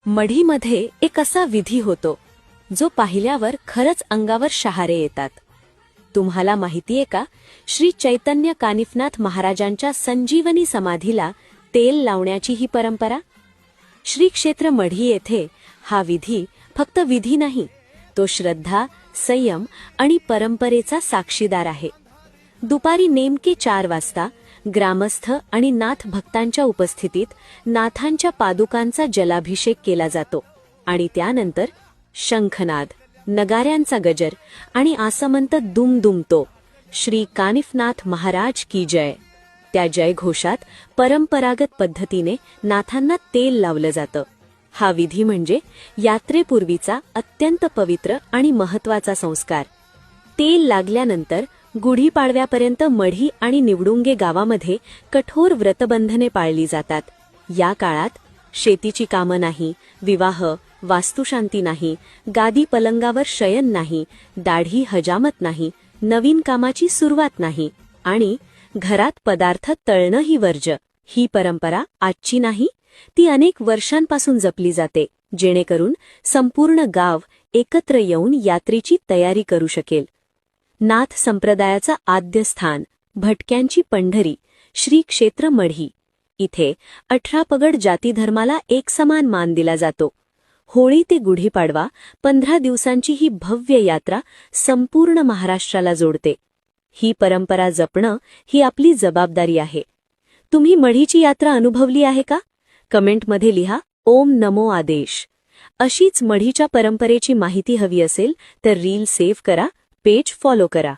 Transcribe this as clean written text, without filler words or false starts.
मढीमध्ये एक असा विधी होतो जो पाहिल्यावर खरंच अंगावर शहारे येतात. तुम्हाला माहितीये का, श्री चैतन्य कानिफनाथ महाराजांच्या संजीवनी समाधीला तेल लावण्याची ही परंपरा? श्री क्षेत्र मढी येथे हा विधी फक्त विधी नाही, तो श्रद्धा, संयम आणि परंपरेचा साक्षीदार आहे. दुपारी नेमके 4 वाजता ग्रामस्थ आणि नाथ भक्तांच्या उपस्थितीत नाथांच्या पादुकांचा जलाभिषेक केला जातो आणि त्यानंतर शंखनाद, नगाऱ्यांचा गजर आणि आसमंत दुमदुमतो, श्री कानिफनाथ महाराज की जय. त्या जयघोषात परंपरागत पद्धतीने नाथांना तेल लावलं जातं. हा विधी म्हणजे यात्रेपूर्वीचा अत्यंत पवित्र आणि महत्त्वाचा संस्कार. तेल लागल्यानंतर गुढीपाडव्यापर्यंत मढी आणि निवडुंगे गावामध्ये कठोर व्रतबंधने पाळली जातात. या काळात शेतीची कामं नाही, विवाह, वास्तुशांती नाही, गादी पलंगावर शयन नाही, दाढी हजामत नाही, नवीन कामाची सुरुवात नाही आणि घरात पदार्थ तळणंही वर्ज्य. ही परंपरा आजची नाही, ती अनेक वर्षांपासून जपली जाते, जेणेकरून संपूर्ण गाव एकत्र येऊन यात्रेची तयारी करू शकेल. नाथ संप्रदायाचा आद्य स्थान, भटक्यांची पंढरी, श्री क्षेत्र मढी. इथे 18 पगड जातीधर्माला एकसमान मान दिला जातो. होळी ते गुढीपाडवा 15 दिवसांची ही भव्य यात्रा संपूर्ण महाराष्ट्राला जोडते. ही परंपरा जपणं ही आपली जबाबदारी आहे. तुम्ही मढीची यात्रा अनुभवली आहे का? कमेंटमध्ये लिहा ओम नमो आदेश. अशीच मढीच्या परंपरेची माहिती हवी असेल तर रील सेव्ह करा, पेज फॉलो करा.